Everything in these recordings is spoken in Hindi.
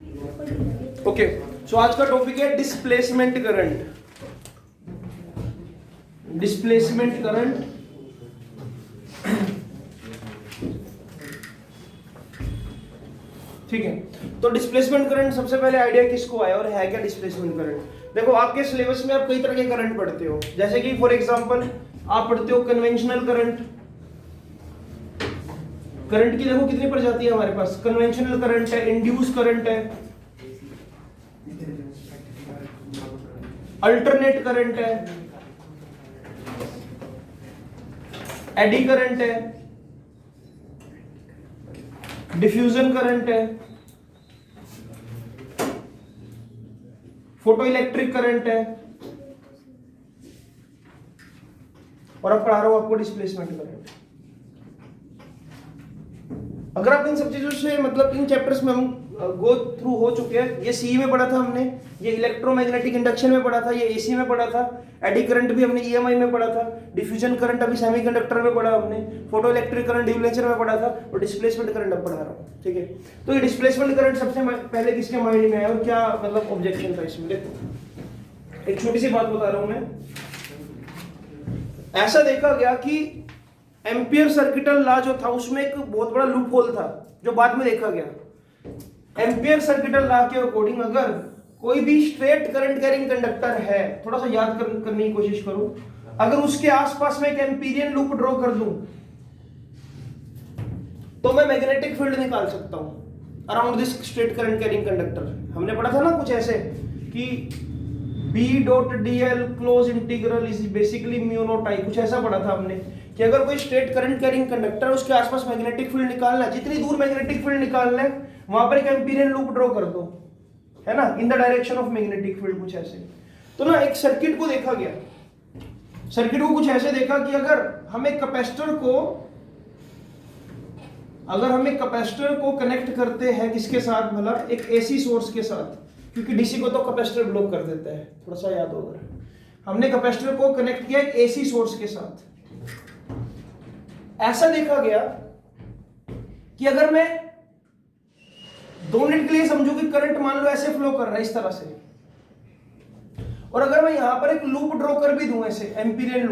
ओके, सो आज का टॉपिक है डिस्प्लेसमेंट करंट। डिस्प्लेसमेंट करंट ठीक है। तो डिस्प्लेसमेंट करंट सबसे पहले आइडिया किसको आया और है क्या डिस्प्लेसमेंट करंट? देखो, आपके सिलेबस में आप कई तरह के करंट पढ़ते हो, जैसे कि फॉर एग्जांपल आप पढ़ते हो कन्वेंशनल करंट। करंट की देखो कितनी प्रजाति है हमारे पास। कन्वेंशनल करंट है, इंड्यूस करंट है, अल्टरनेट करंट है, एडी करंट है, डिफ्यूजन करंट है, फोटो इलेक्ट्रिक करंट है, और अब पढ़ा रहा हूं आपको डिस्प्लेसमेंट करंट। अगर आप इन सब चीजों से मतलब इन चैप्टर्स में हम गो थ्रू हो चुके हैं, ये सीई में पढ़ा था हमने, ये इलेक्ट्रोमैग्नेटिक इंडक्शन में पढ़ा था, ये एसी में पढ़ा था, एडी करंट भी हमने ईएमआई में पढ़ा था, डिफ्यूजन करंट अभी सेमीकंडक्टर में पढ़ा हमने, फोटो इलेक्ट्रिक करंट डिफ्लेक्शन में पढ़ा था, और डिस्प्लेसमेंट करंट अब पढ़ा रहा हूं। ठीक है, तो ये डिस्प्लेसमेंट करंट सबसे पहले किसके माइंड में आया और क्या मतलब ऑब्जेक्शन था इसमें? देखो, एक छोटी सी बात बता रहा हूं मैं। ऐसा देखा गया कि एम्पियर सर्किटल लॉ जो था उसमें एक बहुत बड़ा लूप होल था जो बाद में देखा गया। एम्पियर सर्किटल लॉ के अकॉर्डिंग अगर कोई भी स्ट्रेट करंट कैरिंग कंडक्टर है, थोड़ा सा याद करने की कोशिश करो, अगर उसके आसपास में एक एम्पीरियन लूप ड्रॉ कर दूं तो मैं मैग्नेटिक फील्ड निकाल सकता हूं around this straight current carrying conductor. हमने पढ़ा था ना कुछ ऐसे कि B.dl close integral is basically mu naught I, कुछ ऐसा पढ़ा था हमने कि अगर कोई स्ट्रेट करंट कैरिंग कंडक्टर उसके आसपास मैग्नेटिक फील्ड निकालना है, जितनी दूर मैग्नेटिक फील्ड निकालना है वहां पर एक एम्पीरियन लूप ड्रॉ कर दो, है ना, in the direction of magnetic field, कुछ ऐसे। तो ना एक सर्किट को देखा गया, सर्किट को कुछ ऐसे देखा कि अगर हम एक कैपेसिटर को कनेक्ट करते हैं किसके साथ, भला एक एसी सोर्स के साथ, क्योंकि डीसी को तो कैपेसिटर ब्लॉक कर देता है, थोड़ा सा याद होगा। हमने कैपेसिटर को कनेक्ट किया एक एसी सोर्स के साथ। ऐसा देखा गया कि अगर मैं 2 मिनट के लिए समझू कि करंट मान लो ऐसे फ्लो कर रहा है इस तरह से, और अगर मैं यहां पर एक लूप ड्रॉ कर भी दूं ऐसे एम्पीरियन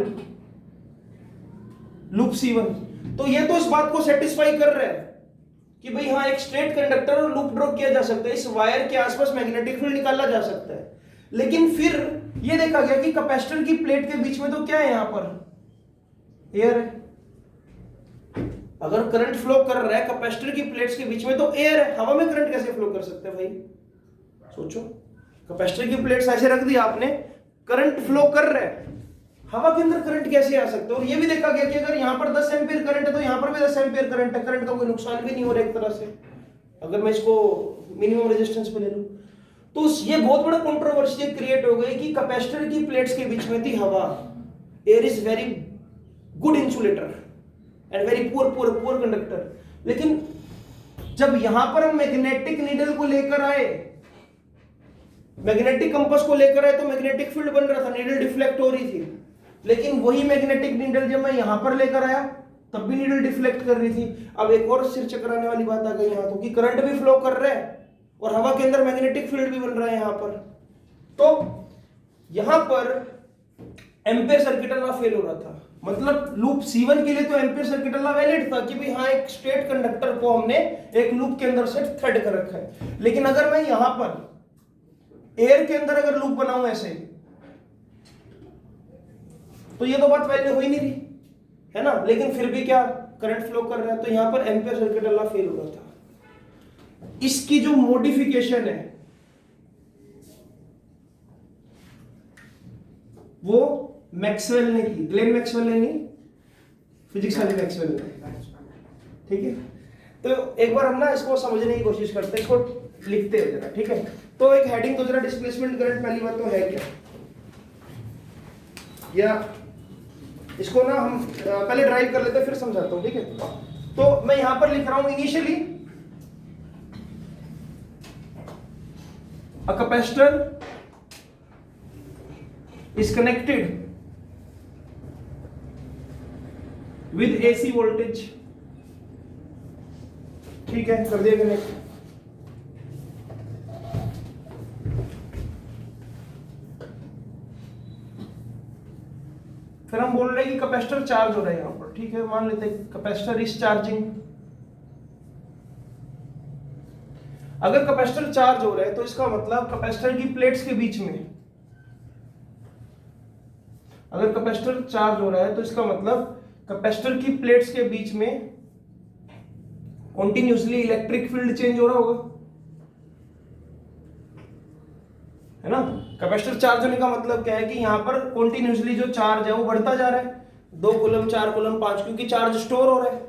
लूप C1, तो ये तो इस बात को सेटिस्फाई कर रहा है कि भाई हाँ, एक स्ट्रेट कंडक्टर और लूप ड्रॉ किया जा सकता है, इस वायर के आसपास मैग्नेटिक फील्ड निकाला जा सकता है। लेकिन फिर ये देखा गया कि कैपेसिटर की प्लेट के बीच में तो क्या है, यहां पर एयर है। अगर करंट फ्लो कर रहा है कैपेसिटर की प्लेट्स के बीच में तो एयर है, हवा में करंट कैसे फ्लो कर सकते हैं भाई? सोचो, कैपेसिटर की प्लेट्स ऐसे रख दी आपने, करंट फ्लो कर रहा है, हवा के अंदर करंट कैसे आ सकता है? और ये भी देखा गया कि अगर यहां पर 10 एम्पीयर करंट है तो यहां पर भी 10 एम्पीयर करंट है, करंट का कोई नुकसान भी नहीं हो रहा एक तरह से, अगर मैं इसको मिनिमम रेजिस्टेंस पे ले लूं। तो ये बहुत बड़ा कंट्रोवर्सी क्रिएट हो गई कि कैपेसिटर की प्लेट्स के बीच में थी हवा, air is very good insulator and very poor conductor. लेकिन जब यहां पर हम मैग्नेटिक नीडल को लेकर आए, मैग्नेटिक कंपास को लेकर आए, तो मैग्नेटिक फील्ड बन रहा था, नीडल डिफ्लेक्ट हो रही थी। लेकिन वही मैग्नेटिक नीडल जब मैं यहां पर लेकर आया तब भी नीडल डिफ्लेक्ट कर रही थी। अब एक और सिर चकराने वाली बात आ गई यहां तो, कि करंट भी फ्लो कर रहा है और हवा के अंदर मैग्नेटिक फील्ड भी बन रहा है यहां पर। तो यहां पर एम्पियर सर्किटल लॉ फेल हो रहा था, मतलब लूप C1 के लिए तो एम्पियर सर्किटल लॉ वैलिड था कि भाई हाँ, एक स्ट्रेट कंडक्टर को हमने एक लूप के अंदर से थ्रेड कर रखा है। लेकिन अगर मैं यहां पर एयर के अंदर अगर लूप बनाऊं ऐसे, तो ये तो बात वैलिड हो ही नहीं रही, है ना। लेकिन फिर भी क्या, करंट फ्लो कर रहा है, तो यहां पर एम्पियर सर्किटल लॉ फेल हो रहा था। इसकी जो मॉडिफिकेशन है वो मैक्सवेल ने की, ग्लेन मैक्सवेल ने नहीं, फिजिक्स वाले मैक्सवेल ने। ठीक है, तो एक बार हम ना इसको समझने की कोशिश करते हैं, इसको लिखते हैं जरा, ठीक है। तो एक हेडिंग तो जरा डिस्प्लेसमेंट करंट, पहली बात तो है क्या, या इसको ना हम पहले ड्राइव कर लेते हैं फिर समझाता हूं, ठीक है। तो मैं यहां पर लिख रहा हूं initially a capacitor is connected with AC voltage, ठीक है, कर दिया कनेक्ट। फिर हम बोल रहे हैं कि कैपेसिटर चार्ज हो रहा है यहाँ पर, ठीक है, मान लेते हैं कैपेसिटर इज चार्जिंग। अगर कैपेसिटर चार्ज हो रहा है तो इसका मतलब कैपेसिटर की प्लेट्स के बीच में, अगर कैपेसिटर चार्ज हो रहा है तो इसका मतलब कैपेसिटर की प्लेट्स के बीच में कॉन्टिन्यूसली इलेक्ट्रिक फील्ड चेंज हो रहा होगा, है ना। कैपेसिटर चार्ज होने का मतलब क्या है कि यहाँ पर कॉन्टिन्यूसली जो चार्ज है वो बढ़ता जा रहा है, 2 कूलम 4 कूलम 5, क्योंकि चार्ज स्टोर हो रहा है।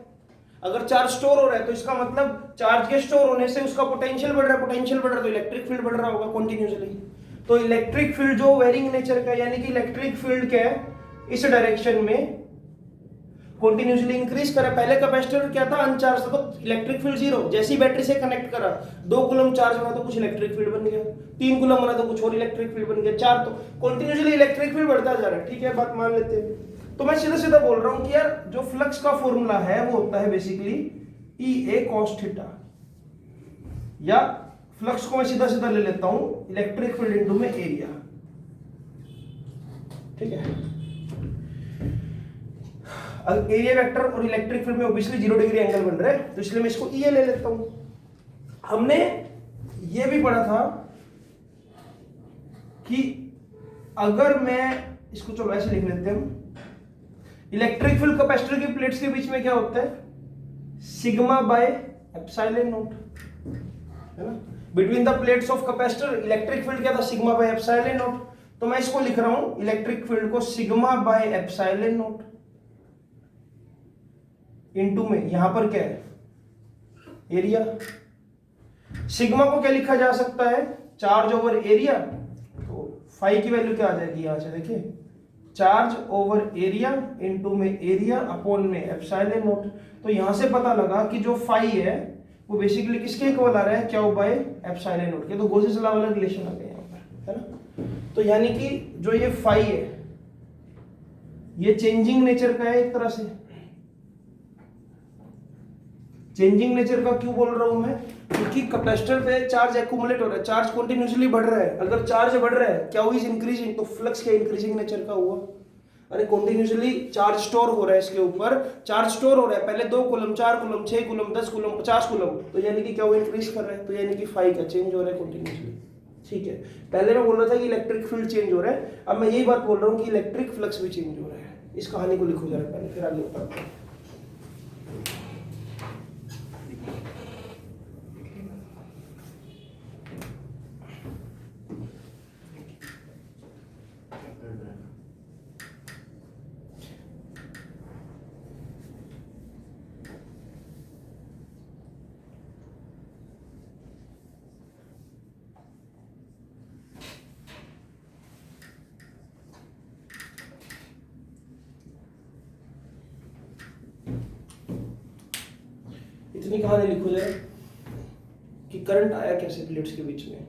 अगर चार्ज स्टोर हो रहा है तो इसका मतलब चार्ज के स्टोर होने से उसका पोटेंशियल बढ़ रहा है, पोटेंशियल बढ़ रहा है तो इलेक्ट्रिक फील्ड बढ़ रहा होगा कॉन्टिन्यूसली। तो इलेक्ट्रिक फील्ड जो वेरिंग नेचर का, यानी कि इलेक्ट्रिक फील्ड क्या है, इस डायरेक्शन में कॉन्टिन्यूसली इंक्रीज कर रहा है। पहले कैपेसिटर क्या था, अनचार्ज था, तो इलेक्ट्रिक फील्ड जीरो। जैसे ही बैटरी से कनेक्ट करा, 2 कूलम चार्ज बना तो कुछ इलेक्ट्रिक फील्ड बन गया, 3 कूलम बना तो कुछ और इलेक्ट्रिक फील्ड बन गया, 4, तो कॉन्टिन्यूसली इलेक्ट्रिक फील्ड बढ़ता जा रहा है, ठीक है, बात मान लेते हैं। तो मैं सीधा सीधा बोल रहा हूं कि यार जो फ्लक्स का फॉर्मूला है वो होता है basically E A cos theta, या फ्लक्स को मैं सीधा सीधा ले लेता हूं इलेक्ट्रिक फील्ड इनटू में एरिया, ठीक है। एरिया वेक्टर और इलेक्ट्रिक फील्ड में ऑब्वियसली 0 डिग्री एंगल बन रहा है, तो इसलिए मैं इसको E A ले लेता हूं। हमने ये भी पढ़ा था कि अगर मैं इसको, चलो ऐसे लिख लेते हैं, इलेक्ट्रिक फील्ड कैपेसिटर की प्लेट्स के बीच में क्या होता है, सिग्मा बाय एप्सिलॉन नॉट, है ना। Between the plates of capacitor electric field क्या था, सिग्मा बाय एप्सिलॉन नॉट। तो मैं इसको लिख रहा हूं इलेक्ट्रिक फील्ड को sigma bye epsilon not into में, यहां पर क्या है, एरिया। सिग्मा को क्या लिखा जा सकता है, चार्ज ओवर एरिया। तो फाई की वैल्यू क्या आ जाएगी, यहां से देखिए, चार्ज ओवर एरिया इनटू में एरिया अपॉन में एप्सिलॉन नॉट। तो यहां से पता लगा कि जो फाई है वो बेसिकली किसके इक्वल आ रहा है, क्यू बाय एप्सिलॉन नॉट के। तो गॉसेस लॉ वाला रिलेशन आ गया यहां पर, है ना। तो यानी कि जो ये फाई है ये चेंजिंग नेचर का है एक तरह से। चेंजिंग नेचर का क्यों बोल रहा हूं मैं, क्योंकि कैपेसिटर पे चार्ज एक्यूमुलेट हो रहा है, चार्ज कंटिन्यूअसली बढ़ रहा है। अगर चार्ज बढ़ रहा है, क्या इज इंक्रीजिंग, तो फ्लक्स क्या इंक्रीजिंग नेचर का हुआ। अरे कंटिन्यूअसली चार्ज स्टोर हो रहा है, इसके ऊपर चार्ज स्टोर हो रहा है, पहले 2 coulomb 4 coulomb 6 coulomb 10 coulomb 50 coulomb, तो यानी कि क्या वो इंक्रीज कर रहा है, तो यानी कि फाई का चेंज हो रहा है कंटिन्यूअसली, ठीक है। पहले मैं बोल रहा था कि इलेक्ट्रिक फील्ड चेंज हो रहा है, अब मैं यही बात बोल रहा हूँ कि इलेक्ट्रिक फ्लक्स भी चेंज हो रहा है। इस कहानी को लिखो जरा पहले, फिर आगे बताता हूँ। इतनी कहानी लिखो जाए कि करंट आया कैसे प्लेट्स के बीच में।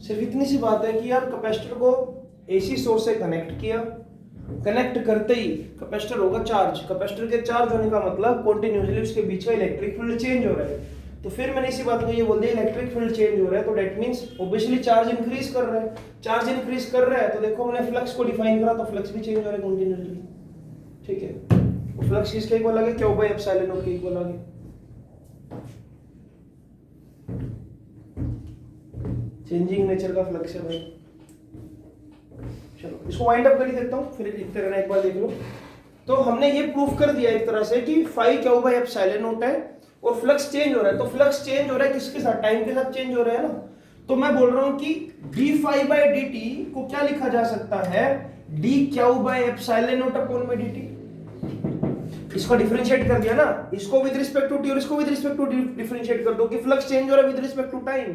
सिर्फ इतनी सी बात है कि यार कैपेसिटर को एसी सोर्स से कनेक्ट किया, कनेक्ट करते ही कैपेसिटर होगा चार्ज। कैपेसिटर के चार्ज होने का मतलब कंटिन्यूअसली उसके बीच का इलेक्ट्रिक फील्ड चेंज हो रहा है। तो फिर मैंने इसी बात को ये बोल दिया, इलेक्ट्रिक फील्ड चेंज हो रहा है तो that means obviously charge increase कर रहा है। चार्ज इंक्रीज कर रहा है तो देखो मैंने फ्लक्स को डिफाइन करा, तो फ्लक्स भी चेंज हो रहा है कंटिन्यूअसली, ठीक है। तो फ्लक्स किसके इक्वल आ गया, क्यू बाय एप्सिलॉन नॉट के इक्वल आ गया। चेंजिंग नेचर का फ्लक्स है भाई। चलो इसको वाइंड अप कर देता हूं, फिर लिखते रहना, एक बार देख लो। तो हमने ये प्रूफ कर दिया एक तरह से कि phi q by epsilon naught है और फ्लक्स चेंज हो रहा है। तो फ्लक्स चेंज हो रहा है किसके साथ, टाइम के साथ चेंज हो रहा है ना। तो मैं बोल रहा हूं कि डी फाई बाय dt को क्या लिखा जा सकता है, D Q by epsilon not upon में dt। इसको डिफरेंशिएट कर दिया ना, इसको विद रिस्पेक्ट टू टी और इसको with respect to t differentiate कर दो कि फ्लक्स चेंज हो रहा है विद रिस्पेक्ट टू टाइम,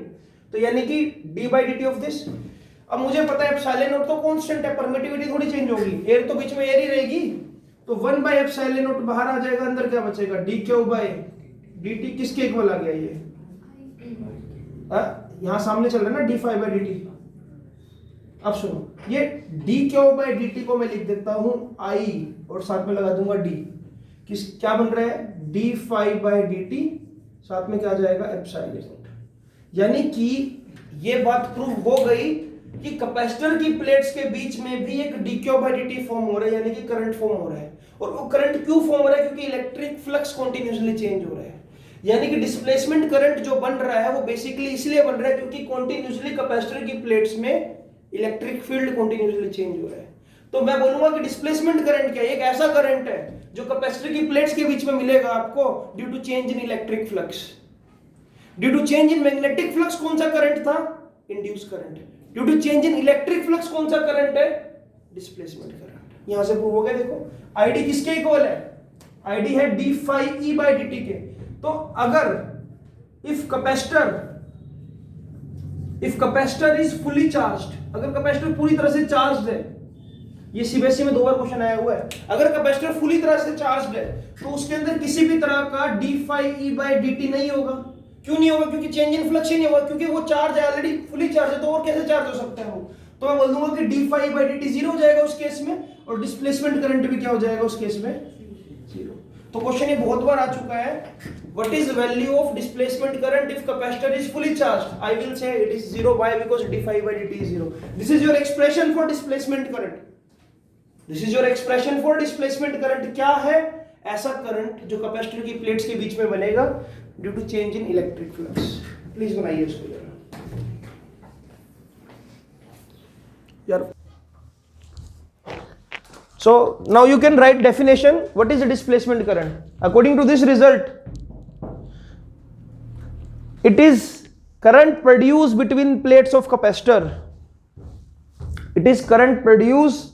तो यानी कि d by dt of this. अब मुझे पता है एप्सिलॉन नॉट तो कांस्टेंट है, परमिटिविटी थोड़ी चेंज होगी, एयर तो बीच में एयर ही रहेगी, तो 1 बाय एप्सिलॉन नॉट बाहर आ जाएगा, अंदर क्या बचेगा, डी क्यू बाय dt किसके इक्वल आ गया ये, यहां सामने चल रहा है ना डी फाई बाय dt। अब सुनो, ये डी क्यू बाय dt को मैं लिख देता हूं I और साथ में लगा दूंगा d। क्या बन रहा है, d phi by d t, साथ में क्या आ जाएगा, एप्सिलॉन नॉट। यानी कि ये बात प्रूव हो गई कि कैपेसिटर की प्लेट्स के बीच में भी एक D Q by d T form हो रहा है, यानी कि करंट फॉर्म हो रहा है। और वो करंट क्यों फॉर्म हो रहा है, क्योंकि इलेक्ट्रिक फ्लक्स कॉन्टिन्यूसली चेंज हो रहा है। यानी कि डिस्प्लेसमेंट करंट जो बन रहा है वो बेसिकली इसलिए बन रहा है क्योंकि कॉन्टिन्यूसली कैपेसिटर की प्लेट्स में इलेक्ट्रिक फील्ड कॉन्टिन्यूसली चेंज हो रहा है। तो मैं बोलूंगा कि डिस्प्लेसमेंट करंट क्या है, एक ऐसा करंट है जो कैपेसिटर की प्लेट्स के बीच में मिलेगा आपको due to change in electric flux. Due to change in magnetic flux कौन सा करंट था, induce current. Due to change in electric flux कौन सा करंट है, डिस्प्लेसमेंट करंट। यहां से प्रूव हो गया। देखो आईडी किसके इक्वल है, आईडी है d phi E by d t के। तो अगर if capacitor is fully charged, अगर कैपेसिटर पूरी तरह से चार्ज्ड है, ये सीबीएसई में 2 बार क्वेश्चन आया हुआ है, अगर कैपेसिटर फुली तरह से चार्ज्ड है तो उसके अंदर किसी भी तरह का d phi E by d t नहीं होगा। क्यों नहीं होगा, क्योंकि चेंज इन फ्लक्स ही नहीं होगा, क्योंकि वो चार्ज है ऑलरेडी, फुली चार्ज है, तो और कैसे चार्ज हो सकता है वो। तो मैं बोल दूंगा कि d phi by d t zero हो जाएगा उस केस में, और डिस्प्लेसमेंट करंट भी क्या हो जाएगा उस केस में, जीरो। तो क्वेश्चन ये बहुत बार आ चुका है, what is value of displacement current if capacitor is fully charged. I will say it is zero, why, because d phi by d t is zero. This is your expression for displacement current. This is your expression for displacement current. क्या है, ऐसा करंट जो कैपेसिटर की प्लेट्स के बीच में बनेगा due to change in electric flux. Please बनाइए इसको जरा यार। So now you can write definition. What is the displacement current? According to this result, it is current produced between plates of capacitor. It is current produced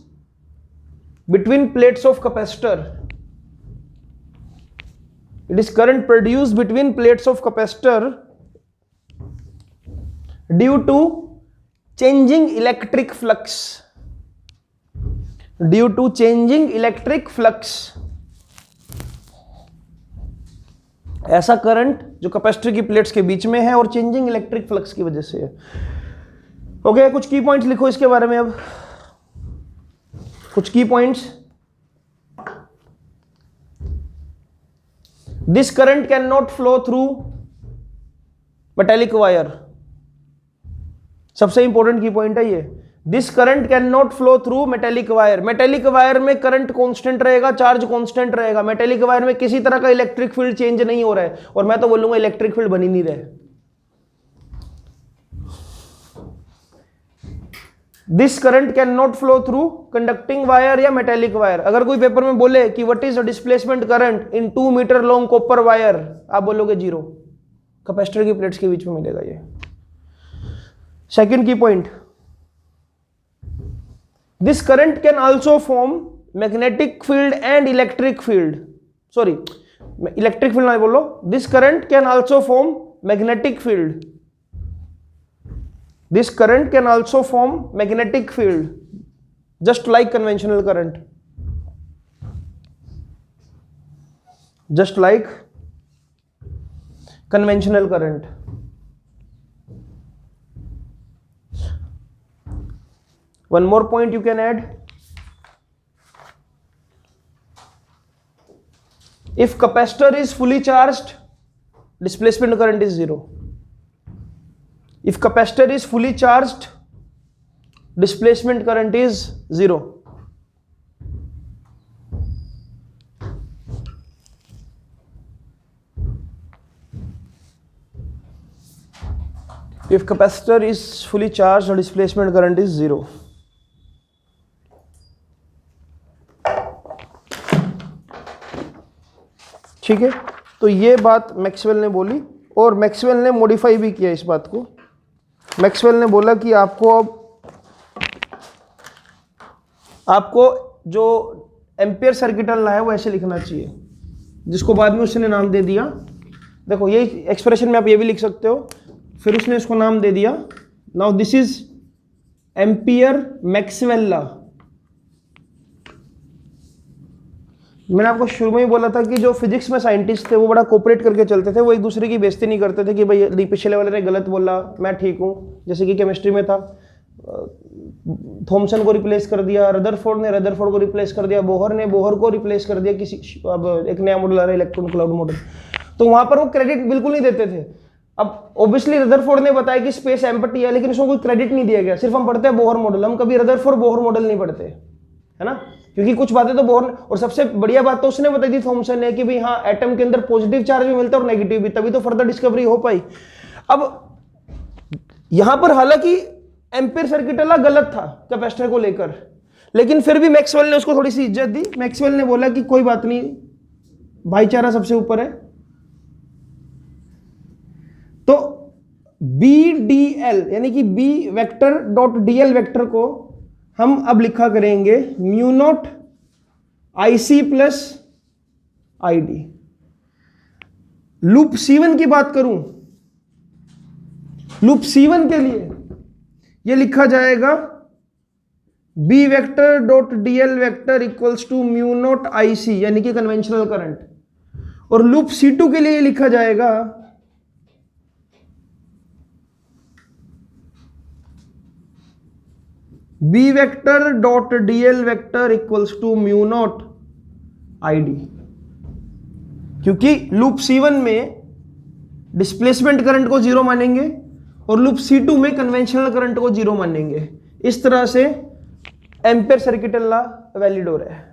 between plates of capacitor. It is current produced between plates of capacitor due to changing electric flux. Due to changing electric flux, ऐसा करंट जो कैपेसिटर की प्लेट्स के बीच में है और चेंजिंग इलेक्ट्रिक फ्लक्स की वजह से है। ओके, कुछ की पॉइंट्स लिखो इसके बारे में। अब कुछ की points, this current can not flow through metallic wire. सबसे इंपॉर्टेंट की पॉइंट है ये, this current can not flow through metallic wire. Metallic wire में करंट कांस्टेंट रहेगा, चार्ज कांस्टेंट रहेगा। मेटेलिक वायर में किसी तरह का इलेक्ट्रिक फील्ड चेंज नहीं हो रहा है, और मैं तो बोलूंगा इलेक्ट्रिक फील्ड बन ही नहीं रहे। This current can not flow through conducting wire या मेटेलिक वायर। अगर कोई पेपर में बोले कि what is the displacement current in 2 meter long copper wire, आप बोलोगे जीरो। कैपेसिटर की प्लेट्स के बीच में मिलेगा ये। सेकंड की point, this current can also form magnetic field and electric field. Sorry, electric field ना बोलो, this current can also form magnetic field. This current can also form magnetic field, just like conventional current. Just like conventional current. One more point you can add. If capacitor is fully charged, displacement current is zero. If capacitor is fully charged, displacement current is zero. If capacitor is fully charged, the displacement current is zero. ठीक है, तो ये बात मैक्सवेल ने बोली, और मैक्सवेल ने मॉडिफाई भी किया इस बात को। मैक्सवेल ने बोला कि आपको जो एम्पियर सर्किट चलना है वो ऐसे लिखना चाहिए, जिसको बाद में उसने नाम दे दिया। देखो ये एक्सप्रेशन में आप ये भी लिख सकते हो, फिर उसने इसको नाम दे दिया, now this is ampere Maxwell law. मैंने आपको शुरू में ही बोला था कि जो फिजिक्स में साइंटिस्ट थे वो बड़ा कोऑपरेट करके चलते थे, वो एक दूसरे की बेइज्जती नहीं करते थे कि भाई पिछले वाले ने गलत बोला मैं ठीक हूँ। जैसे कि केमिस्ट्री में था, थॉमसन को रिप्लेस कर दिया, रदरफोर्ड ने रदरफोर्ड को रिप्लेस कर दिया, बोहर ने बोहर को रिप्लेस कर दिया, किसी अब एक नया मॉडल आ रहा है इलेक्ट्रॉन क्लाउड मॉडल, तो वहां पर वो क्रेडिट बिल्कुल नहीं देते थे। अब ऑब्वियसली रदरफोर्ड ने बताया कि स्पेस एम्प्टी है, लेकिन उसको कोई क्रेडिट नहीं दिया गया, सिर्फ हम पढ़ते हैं बोहर मॉडल, हम कभी रदरफोर्ड बोहर मॉडल नहीं पढ़ते, है ना, क्योंकि कुछ बातें तो बोहर, और सबसे बढ़िया बात तो उसने बताई थी थॉमसन ने कि भाई हाँ एटम के अंदर पॉजिटिव चार्ज भी मिलता है और नेगेटिव भी, तभी तो फर्दर डिस्कवरी हो पाई। अब यहां पर हालांकि एम्पीयर सर्किट वाला गलत था कैपेसिटर को लेकर, लेकिन फिर भी मैक्सवेल ने उसको थोड़ी सी इज्जत दी। मैक्सवेल ने बोला कि कोई बात नहीं, भाईचारा सबसे ऊपर है। तो बी डी एल यानी कि B vector dot D L vector को हम अब लिखा करेंगे mu naught I C plus I D. Loop C1 की बात करूं, लूप C1 के लिए यह लिखा जाएगा B vector dot D L vector equals to mu naught I C यानी कि कन्वेंशनल करंट, और लूप C2 के लिए लिखा जाएगा B vector dot D L vector equals to mu naught I D, क्योंकि लूप C1 में डिस्प्लेसमेंट करंट को जीरो मानेंगे और लूप C2 में कन्वेंशनल करंट को जीरो मानेंगे। इस तरह से एम्पेयर सर्किट ला वैलिड हो रहा है,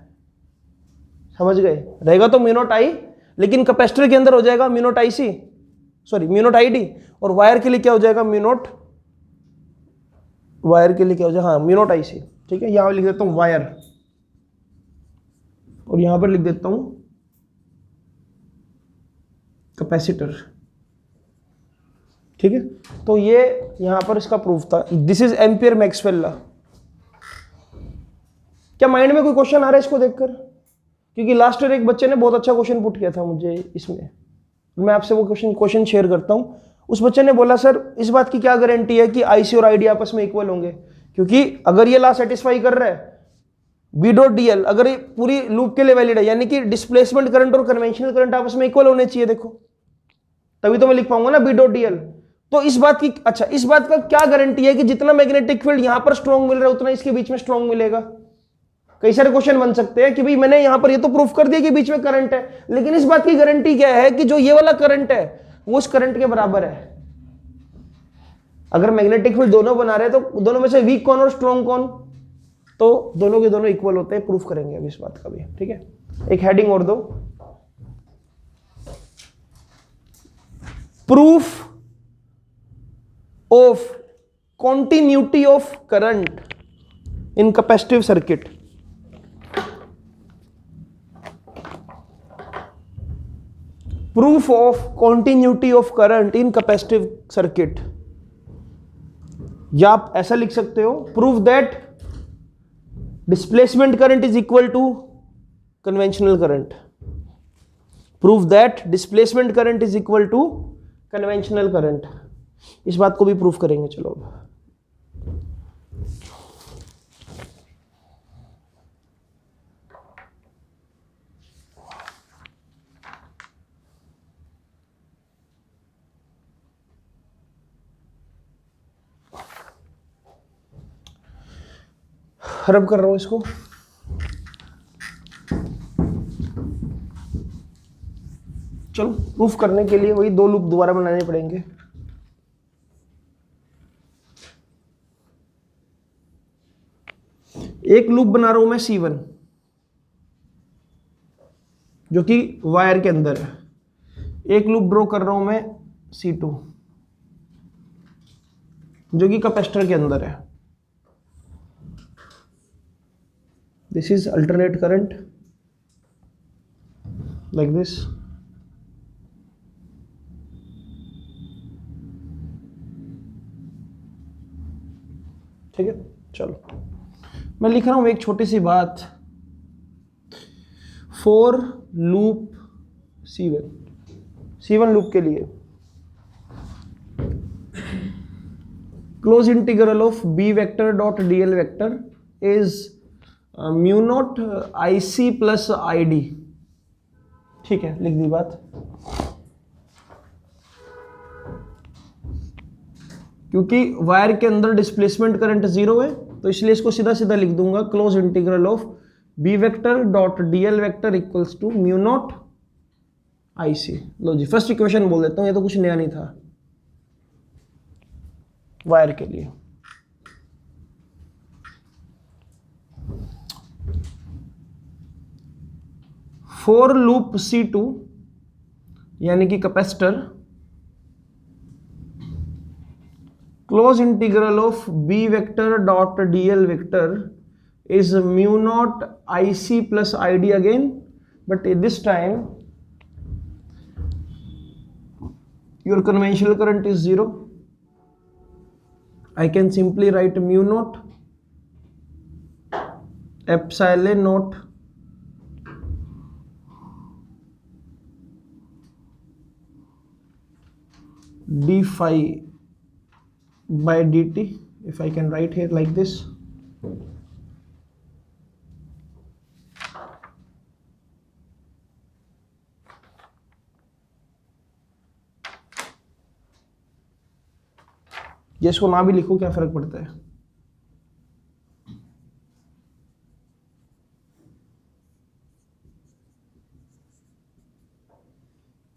समझ गए। रहेगा तो म्यू नॉट आई, लेकिन कैपेसिटर के अंदर हो जाएगा mu naught I C, sorry mu naught I D, और वायर के लिए क्या हो जाएगा म्यू नॉट, वायर के लिए क्या हो जाएगा हाँ म्यू नॉट आई सी। ठीक है, यहां लिख देता हूं वायर और यहां पर लिख देता हूं कैपेसिटर। ठीक है, तो ये यहां पर इसका प्रूफ था। This is ampere Maxwell law. क्या माइंड में कोई क्वेश्चन आ रहा है इसको देखकर? क्योंकि लास्ट ईयर एक बच्चे ने बहुत अच्छा क्वेश्चन पुट किया था मुझे इसमें, मैं आपसे वो क्वेश्चन शेयर करता हूं। उस बच्चे ने बोला सर इस बात की क्या गारंटी है कि आईसी और आईडी आपस में इक्वल होंगे, क्योंकि अगर ये लॉ सेटिस्फाई कर रहा है बी डॉट डी एल, अगर ये पूरी लूप के लिए वैलिड है, यानी कि डिस्प्लेसमेंट करंट और कन्वेंशनल करंट आपस में इक्वल होने चाहिए, देखो तभी तो मैं लिख पाऊंगा ना बी डॉट डी एल। तो इस बात की, अच्छा इस बात का क्या गारंटी है कि जितना मैग्नेटिक फील्ड यहां पर स्ट्रॉन्ग मिल रहा है उतना इसके बीच में स्ट्रॉन्ग मिलेगा? कई सारे क्वेश्चन बन सकते हैं कि भाई मैंने यहां पर ये तो प्रूफ कर दिया कि बीच में करंट है, लेकिन इस बात की गारंटी क्या है कि जो ये वाला करंट है वो उस करंट के बराबर है? अगर मैग्नेटिक फील्ड दोनों बना रहे हैं तो दोनों में से वीक कौन और स्ट्रॉन्ग कौन? तो दोनों के दोनों इक्वल होते हैं, प्रूफ करेंगे अभी इस बात का भी। ठीक है, एक हेडिंग और दो, proof of continuity of current in capacitive circuit। proof of continuity of current in capacitive circuit, या आप ऐसा लिख सकते हो prove that displacement current is equal to conventional current। prove that displacement current is equal to conventional current। इस बात को भी प्रूफ करेंगे। चलो रब कर रहा हूं इसको। चलो प्रूफ करने के लिए वही दो लूप दोबारा बनाने पड़ेंगे। एक लूप बना रहा हूं मैं C1 जो कि वायर के अंदर है, एक लूप ड्रॉ कर रहा हूं मैं C2 जो कि कैपेसिटर के अंदर है। This is alternate current like this. ठीक है, चलो मैं लिख रहा हूं एक छोटी सी बात, फॉर लूप C1 लूप के लिए close integral of B vector dot D L vector is mu naught I C plus I D. ठीक है, लिख दी बात। क्योंकि वायर के अंदर डिस्प्लेसमेंट करंट जीरो है तो इसलिए इसको सीधा सीधा लिख दूंगा, close integral of B vector dot d l vector equals to mu naught I C. लो जी, फर्स्ट इक्वेशन बोल देता हूँ, ये तो कुछ नया नहीं था वायर के लिए। फॉर लूप C2 यानी कि capacitor, close integral of B vector dot d l vector is mu naught IC plus ID again, but at this time your conventional current is 0. I can simply write mu naught epsilon naught d phi by dt, if I can write here like this. ये इसको ना भी लिखो, क्या फर्क पड़ता है।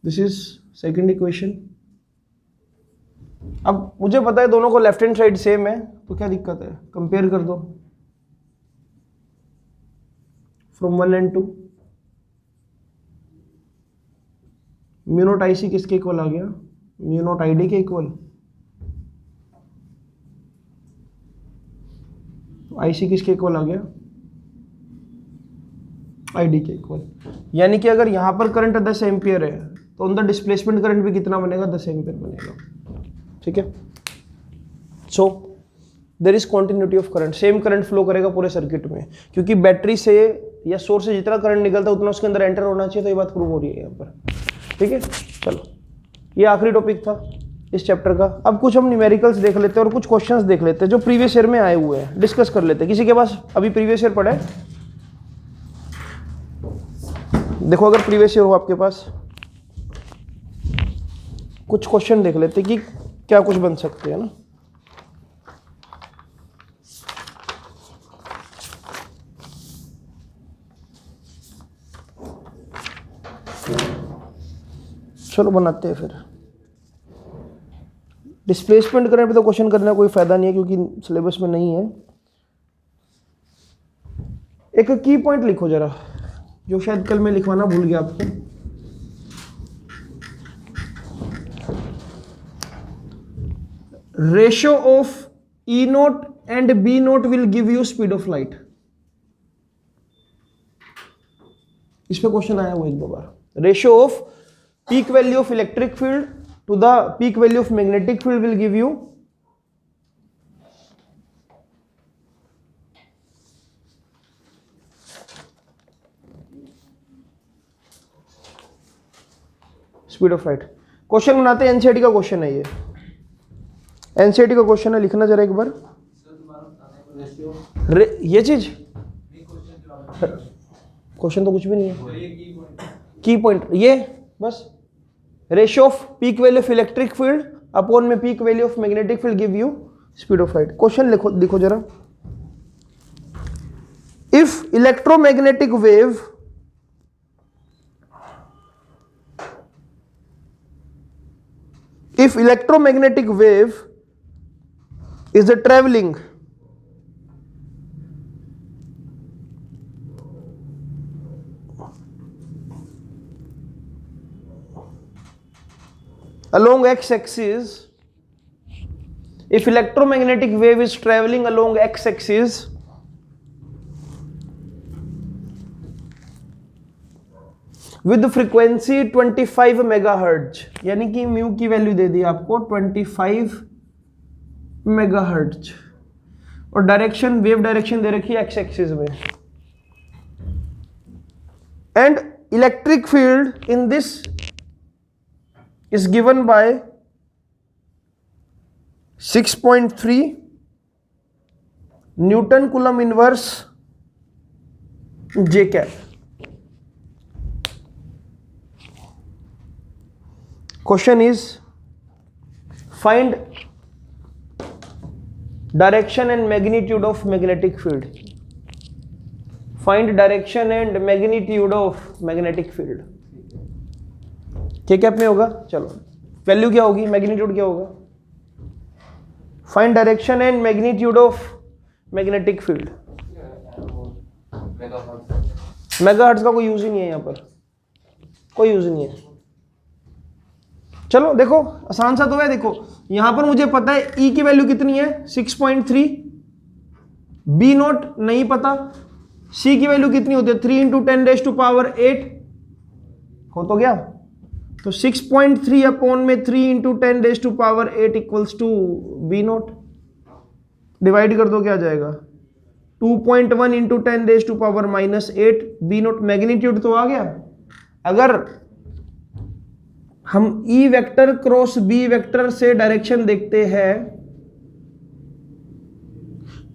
This is second equation. अब मुझे पता है दोनों को लेफ्ट हैंड साइड सेम है, तो क्या दिक्कत है, कंपेयर कर दो from 1 and 2। Mu naught I सी किसके इक्वल आ गया, म्यू नॉट आई डी के इक्वल। आई सी किसके इक्वल आ गया, आई डी के इक्वल। यानी कि अगर यहां पर करंट 10 एम्पियर है तो अंदर डिस्प्लेसमेंट करंट भी कितना बनेगा, 10 एम्पियर बनेगा। ठीक है, so there is continuity of current, same current flow करेगा पूरे सर्किट में, क्योंकि बैटरी से या सोर्स से जितना करंट निकलता है उतना उसके अंदर एंटर होना चाहिए। तो ये बात प्रूव हो रही है यहाँ पर। ठीक है, चलो ये आखिरी टॉपिक था इस चैप्टर का। अब कुछ हम न्यूमेरिकल्स देख लेते हैं और कुछ क्वेश्चंस देख लेते हैं जो प्रीवियस ईयर में आए हुए हैं, डिस्कस कर लेते हैं। किसी के पास अभी प्रीवियस ईयर पढ़ा है? देखो अगर प्रीवियस ईयर हो आपके पास, कुछ क्वेश्चन देख लेते हैं कि क्या कुछ बन सकते हैं ना। चलो बनाते हैं फिर। डिस्प्लेसमेंट करंट पे तो क्वेश्चन करने का कोई फायदा नहीं है क्योंकि सिलेबस में नहीं है। एक की पॉइंट लिखो जरा, जो शायद कल मैं लिखवाना भूल गया आपको। Ratio of E naught and B naught will give you speed of light. इस पे क्वेश्चन आया हुआ एक दो बार। Ratio of peak value of electric field to the peak value of magnetic field will give you speed of light। Question बनाते हैं, एनसीईआरटी का क्वेश्चन है ये, एनसीईआरटी का क्वेश्चन है, लिखना जरा एक बार। ये चीज क्वेश्चन तो कुछ भी नहीं है, की पॉइंट ये बस। Ratio of peak value of electric field upon में peak value of magnetic field give you speed of light. Question लिखो, देखो जरा। If electromagnetic wave is traveling along x-axis, if electromagnetic wave is traveling along x-axis with frequency 25 megahertz, यानी कि म्यू की वैल्यू दे दी आपको 25 मेगाहर्ट्ज, और डायरेक्शन, वेव डायरेक्शन दे रखी है x-axis में, and electric field in this is given by 6.3 Newton Coulomb inverse J cap। Question is find direction and magnitude of magnetic field, find direction and magnitude of magnetic field. के कैप में होगा, चलो वैल्यू क्या होगी, मैग्नीट्यूड क्या होगा, find direction and magnitude of magnetic field. Megahertz का कोई यूज ही नहीं है यहाँ पर, कोई यूज नहीं है। चलो देखो आसान सा तो है, देखो यहां पर मुझे पता है E की वैल्यू कितनी है 6.3, B नॉट नहीं पता, C की वैल्यू कितनी होती है 3 × 10⁸ हो तो गया, तो 6.3 अपॉन में 3 × 10⁸ equals to B naught, divide कर दो क्या आ जाएगा 2.1 × 10⁻⁻8 B नॉट, मैग्नीट्यूड तो आ गया। अगर हम E vector cross B vector से डायरेक्शन देखते हैं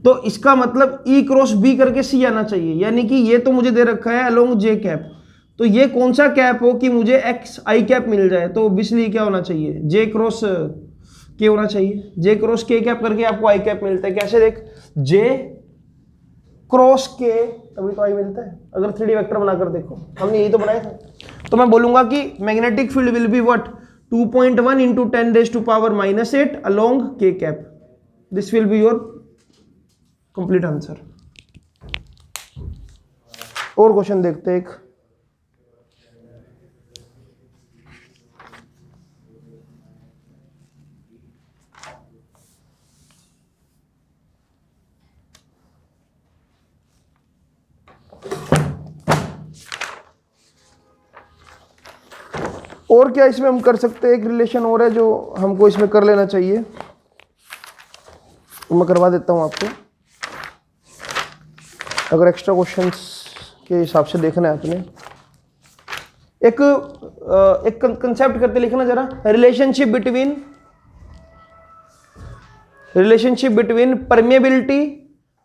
तो इसका मतलब E क्रॉस B करके C आना चाहिए, यानी कि ये तो मुझे दे रखा है अलोंग J कैप, तो ये कौन सा कैप हो कि मुझे एक्स आई कैप मिल जाए, तो ऑब्वियसली क्या होना चाहिए J क्रॉस K होना चाहिए। J क्रॉस K कैप करके आपको आई कैप मिलता है, कैसे देख J क्रॉस K तभी तो आई मिलता है, अगर 3D वेक्टर बनाकर देखो, हमने यही तो बनाया था। तो मैं बोलूंगा कि magnetic field will be what 2.1 × 10⁻⁸ along K cap, this will be your complete answer. और क्वेश्चन देखते हैं एक, और क्या इसमें हम कर सकते हैं, एक रिलेशन और है जो हमको इसमें कर लेना चाहिए, तो मैं करवा देता हूं आपको। अगर एक्स्ट्रा क्वेश्चंस के हिसाब से देखना है आपने, एक कंसेप्ट करते लिखना जरा, relationship between permeability,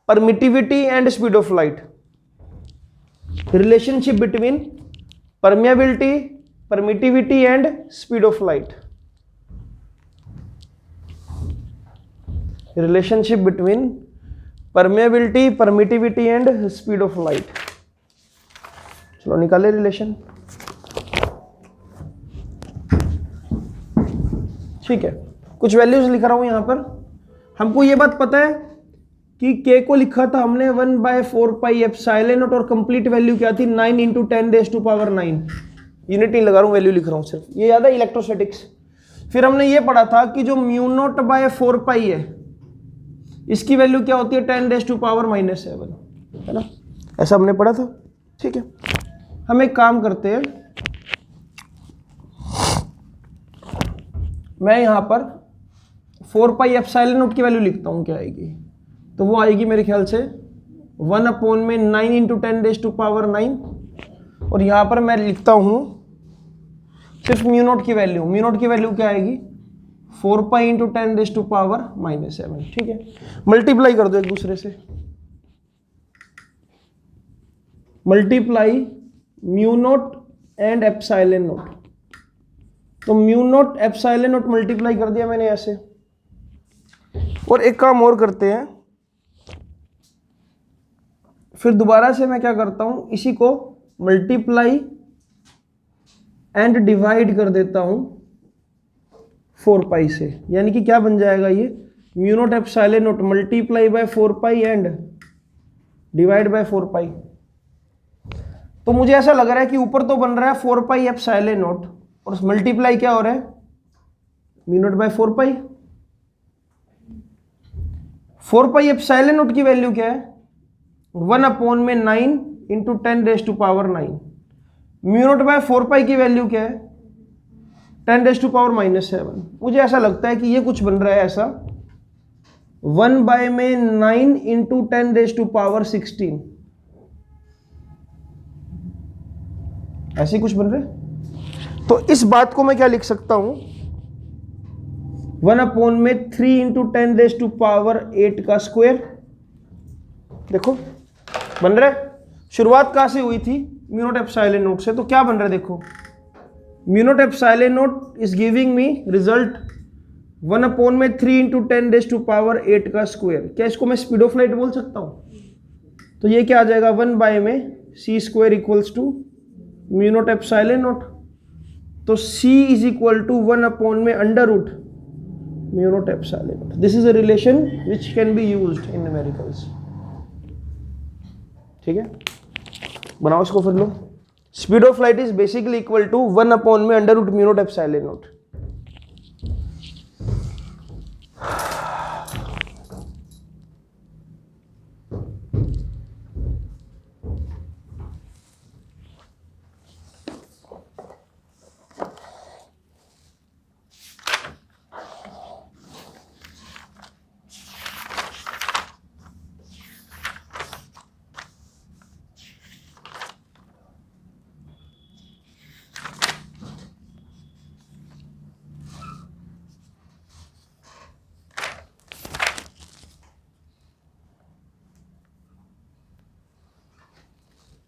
permittivity and speed of light. Relationship between permeability, permittivity and speed of light, relationship between permeability, permittivity and speed of light। चलो निकाले रिलेशन, ठीक है। कुछ वैल्यूज लिख रहा हूं यहां पर, हमको ये बात पता है कि K को लिखा था हमने 1/4πε0 और कंप्लीट वैल्यू क्या थी 9 × 10⁻9, यूनिट नहीं लगा रहा हूं, वैल्यू लिख रहा हूं सिर्फ, ये याद है इलेक्ट्रोस्टैटिक्स। फिर हमने ये पढ़ा था कि जो μ0/4π है इसकी वैल्यू क्या होती है 10⁻⁻7, है ना, ऐसा हमने पढ़ा था, ठीक है। हम एक काम करते हैं, मैं यहां पर 4πε0 की वैल्यू लिखता हूं, क्या आएगी, तो वो आएगी मेरे ख्याल से 1/9 × 10⁻9, और यहां पर मैं लिखता हूं सिर्फ μ0 की वैल्यू, μ0 की वैल्यू क्या आएगी 4π × 10⁻⁷, ठीक है। मल्टीप्लाई कर दो एक दूसरे से, मल्टीप्लाई μ0 एंड ε0, तो μ0 ε0 मल्टीप्लाई कर दिया मैंने ऐसे। और एक काम और करते हैं, फिर दोबारा से मैं क्या करता हूं, इसी को मल्टीप्लाई एंड डिवाइड कर देता हूं 4π से, यानी कि क्या बन जाएगा ये μ0 ε0 multiply by 4π and divide by 4π। तो मुझे ऐसा लग रहा है कि ऊपर तो बन रहा है 4πε0 और मल्टीप्लाई क्या हो रहा है μ0/4π। 4πε0 की वैल्यू क्या है 1/9 × 10⁻9, μ0/4π की वैल्यू क्या है 10⁻⁻7। मुझे ऐसा लगता है कि ये कुछ बन रहा है ऐसा 1/9 × 10⁻16, ऐसे कुछ बन रहा है। तो इस बात को मैं क्या लिख सकता हूं 1/3 × 10⁸ का स्क्वायर। देखो बन रहा है, शुरुआत कहां से हुई थी μ0 ε0 से, तो क्या बन रहा है देखो μ0 ε0 इज गिविंग मी रिजल्ट 1/3 × 10⁻⁸ का स्क्वायर। क्या इसको मैं स्पीड ऑफ लाइट बोल सकता हूँ? तो ये क्या आ जाएगा 1 में c² = μ0ε0। तो c = 1/√μ0ε0। This is a relation which can be used in numericals. ठीक है, बनाओ इसको फिर लो। Speed of light is basically equal to 1/√μ0ε0।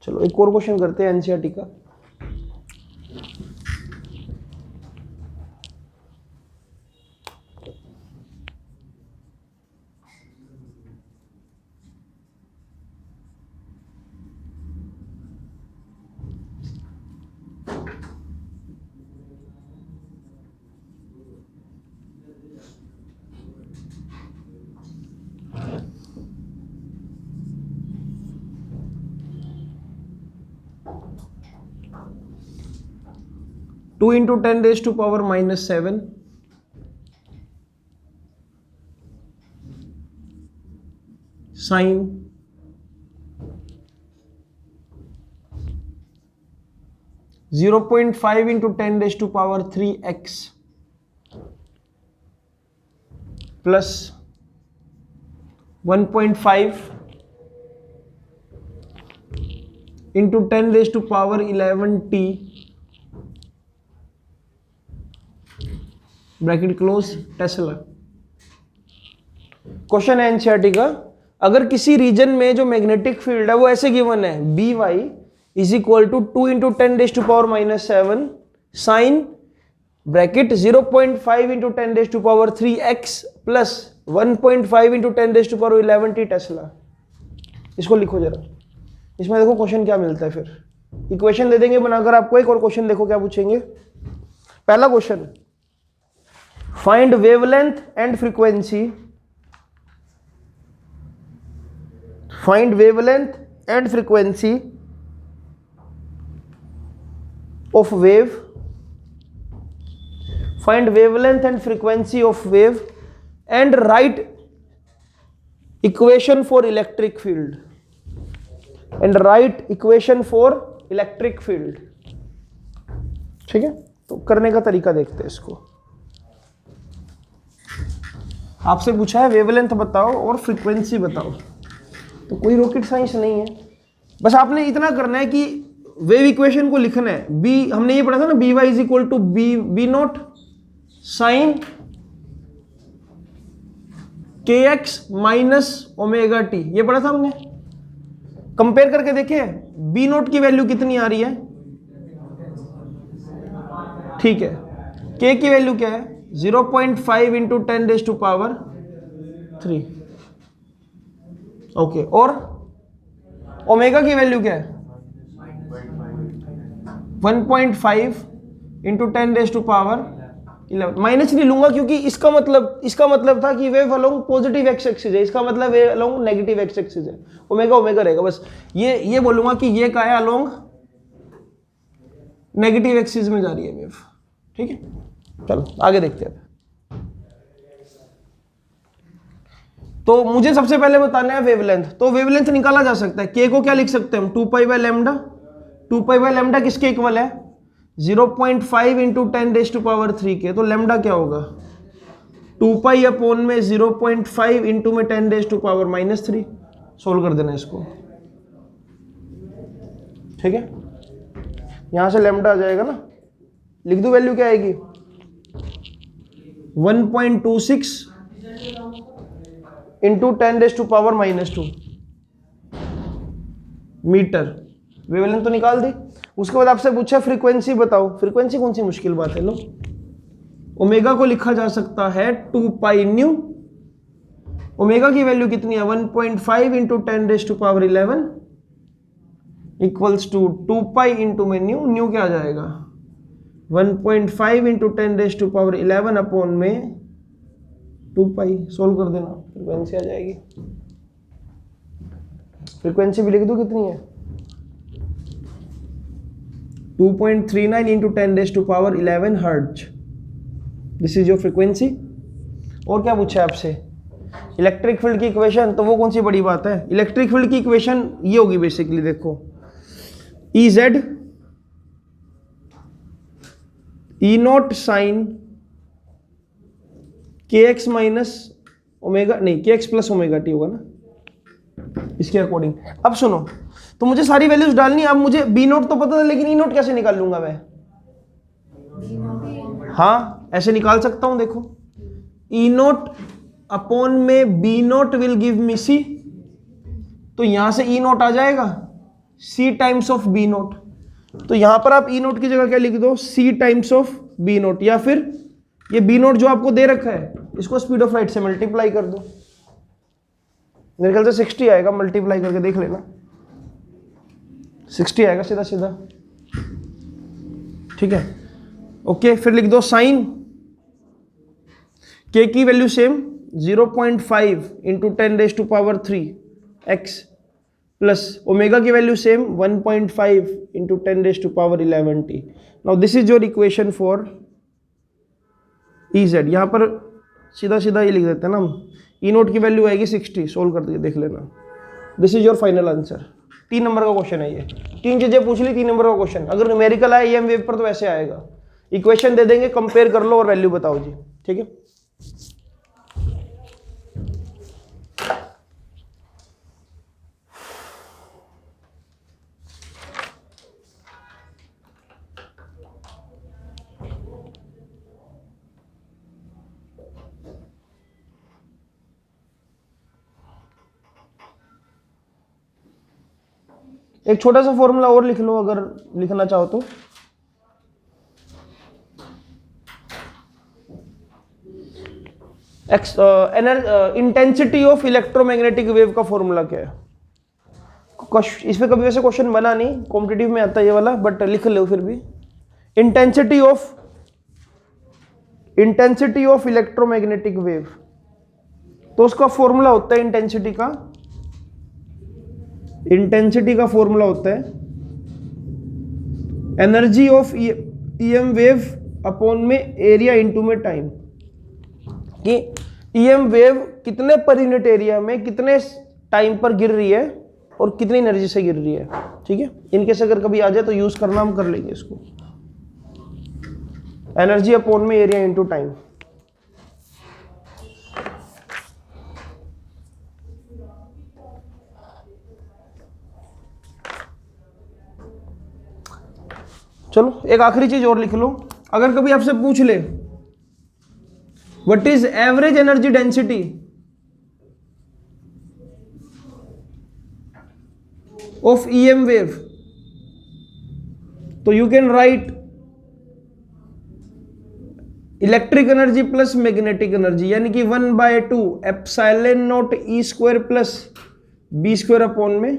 चलो एक और क्वेश्चन करते हैं एनसीईआरटी का। Two into 10⁻⁻7 sine 0.5 into 10⁻3x plus 1.5 into 10⁻11t bracket close tesla. Question है एनसीईआरटी का, अगर किसी रीजन में जो मैग्नेटिक फील्ड है वो ऐसे गिवन है By = 2 into 10⁻⁻7 sine bracket 0.5 into 10⁻3x plus 1.5 into 10⁻11t tesla. इसको लिखो जरा। इसमें देखो क्वेश्चन क्या मिलता है, फिर इक्वेशन दे देंगे बनाकर आपको। एक और क्वेश्चन देखो क्या पूछेंगे। पहला question, find wavelength and frequency, find wavelength and frequency of wave, find wavelength and frequency of wave and right equation for electric field, and right equation for electric field. ठीक है, तो करने का तरीका देखते हैं इसको। आपसे पूछा है वेवलेंथ बताओ और फ्रीक्वेंसी बताओ, तो कोई रॉकेट साइंस नहीं है। बस आपने इतना करना है कि वेव इक्वेशन को लिखना है। बी हमने ये पढ़ा था ना, By = B0 sign kx - ωt, ये पढ़ा था हमने। कंपेयर करके देखिए B0 की वैल्यू कितनी आ रही है। ठीक है, k की वैल्यू क्या है 0.5 इंटू 10⁻3। ओके, और ओमेगा की वैल्यू क्या है 1.5 इंटू 10⁻11। माइनस नहीं लूंगा क्योंकि इसका मतलब था कि wave along positive x axis है, इसका मतलब wave along negative x axis है। ओमेगा ओमेगा रहेगा। बस ये बोलूंगा कि ये क्या है, अलोंग नेगेटिव एक्सिस में जा रही है वेव। ठीक है, चलो आगे देखते हैं। तो मुझे सबसे पहले बताना है वेवलेंथ। तो वेवलेंथ निकाला जा सकता है। के को क्या लिख सकते हैं हम, 2π/λ। 2π/λ किसके इक्वल है 0.5 इंटू 10⁻3 के। तो लैम्डा क्या होगा 2π/में 0.5 इंटू में 10⁻³ सोल्व कर देना इसको। ठीक है, यहां से लैम्डा आ जाएगा ना, लिख दो वैल्यू क्या आएगी 1.26 इंटू 10⁻² मीटर। वेवलेंथ तो निकाल दी। उसके बाद आपसे पूछा फ्रीक्वेंसी बताओ। फ्रीक्वेंसी कौन सी मुश्किल बात है, लो ओमेगा को लिखा जा सकता है 2 पाई न्यू। ओमेगा की वैल्यू कितनी है 1.5 into 10⁻11 equals to 2 pi into में न्यू क्या आ जाएगा 1.5 इंटू 10⁻11 अपॉन में 2 पाई। सोल्व कर देना, फ्रीक्वेंसी आ जाएगी। फ्रीक्वेंसी भी लिख दो कितनी है 2.39 into 10⁻11 hertz. This is your frequency. और क्या पूछा है आपसे, इलेक्ट्रिक फील्ड की इक्वेशन, तो वो कौन सी बड़ी बात है। इलेक्ट्रिक फील्ड की इक्वेशन ये होगी बेसिकली, देखो E z E naught sine के एक्स माइनस ओमेगा, नहीं के एक्स प्लस ओमेगा टी होगा ना इसके अकॉर्डिंग। अब सुनो, तो मुझे सारी वैल्यूज डालनी है। अब मुझे बी नोट तो पता था, लेकिन ई नोट कैसे निकाल लूंगा मैं। हाँ ऐसे निकाल सकता हूं, देखो ई नोट अपॉन में B naught will give me C, तो यहां से ई नोट आ जाएगा C times of B naught. तो यहां पर आप ई नोट की जगह क्या लिख दो सी टाइम्स ऑफ बी नोट, या फिर ये बी नोट जो आपको दे रखा है इसको स्पीड ऑफ लाइट से मल्टीप्लाई कर दो। मेरे ख्याल से 60 आएगा, मल्टीप्लाई करके देख लेना 60 आएगा सीधा सीधा, ठीक है। ओके फिर लिख दो साइन के की value same 0.5 into 10⁻³ X plus omega की value same 1.5 into 10⁻11 T. Now this is your equation for E Z. यहां पर सीधा सीधा ये लिख देते हैं ना हम, ई नोट की वैल्यू आएगी 60। सोल्व करके देख लेना, this is your final answer. 3 number का क्वेश्चन है ये, 3 चीजें पूछ ली, 3 नंबर का क्वेश्चन। अगर न्यूमेरिकल आए ईएम वेव पर तो ऐसे आएगा, इक्वेशन दे देंगे, कंपेयर कर लो और वैल्यू बताओ जी, ठीक है। एक छोटा सा फॉर्मूला और लिख लो अगर लिखना चाहो तो। इंटेंसिटी ऑफ इलेक्ट्रोमैग्नेटिक वेव का फॉर्मूला क्या है। इस पे कभी वैसे क्वेश्चन बना नहीं, कॉम्पिटिटिव में आता है ये वाला, बट लिख लो फिर भी। इंटेंसिटी ऑफ इलेक्ट्रोमैग्नेटिक वेव, तो उसका फॉर्मूला होता है इंटेंसिटी का फॉर्मूला होता है energy of EM wave upon में एरिया इनटू में टाइम, कि ईएम वेव कितने पर यूनिट एरिया में कितने टाइम पर गिर रही है और कितनी एनर्जी से गिर रही है, ठीक है। इनकेस अगर कभी आ जाए तो यूज करना, हम कर लेंगे इसको। एनर्जी अपॉन में एरिया इनटू टाइम। चलो एक आखिरी चीज और लिख लो, अगर कभी आपसे पूछ ले what is average energy density of EM wave, तो you can write electric energy plus magnetic energy, यानी कि 1/2 epsilon naught E square plus B square upon में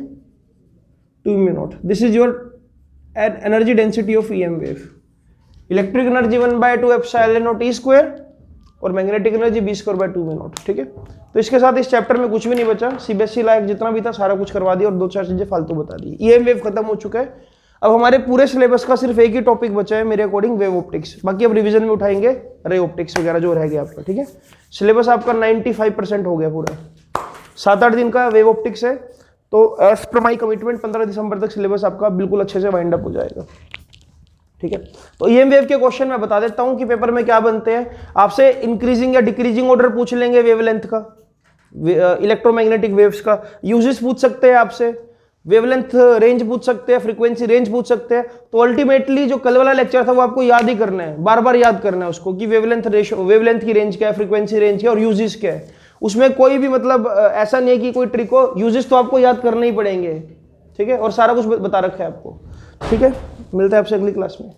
2 mu naught. This is your energy density of EM wave. Electric energy 1/2 epsilon naught E square और magnetic energy b²/2 mu naught, ठीक है। तो इसके साथ इस चैप्टर में कुछ भी नहीं बचा, सीबीएसई लायक जितना भी था सारा कुछ करवा दिया और 2-4 चीजें फालतू बता दी। ईएम वेव खत्म हो चुका है। अब हमारे पूरे सिलेबस का सिर्फ एक ही टॉपिक बचा है मेरे अकॉर्डिंग, वेव ऑप्टिक्स। बाकी अब रिवीजन में उठाएंगे रे ऑप्टिक्स वगैरह जो रह गया आपका, ठीक है। सिलेबस आपका 95% हो गया पूरा। 7-8 दिन का वेव ऑप्टिक्स है, तो एज पर माई कमिटमेंट 15 दिसंबर तक सिलेबस आपका बिल्कुल अच्छे से वाइंड अप हो जाएगा, ठीक है। तो ईएम वेव के क्वेश्चन मैं बता देता हूं कि पेपर में क्या बनते हैं। आपसे इंक्रीजिंग या डिक्रीजिंग ऑर्डर पूछ लेंगे वेवलेंथ का, इलेक्ट्रोमैग्नेटिक वेव्स का यूजेस पूछ सकते हैं आपसे, वेवलेंथ रेंज पूछ सकते हैं, फ्रीक्वेंसी रेंज पूछ सकते हैं। तो अल्टीमेटली जो कल वाला लेक्चर था वो आपको याद ही करना है, बार बार याद करना है उसको कि वेवलेंथ रेशो, वेवलेंथ की रेंज क्या है, फ्रीक्वेंसी रेंज क्या है और यूजेस क्या है। उसमें कोई भी मतलब ऐसा नहीं है कि कोई ट्रिक हो, यूजेस तो आपको याद करने ही पड़ेंगे, ठीक है। और सारा कुछ बता रखा है आपको, ठीक है। मिलता है आपसे अगली क्लास में।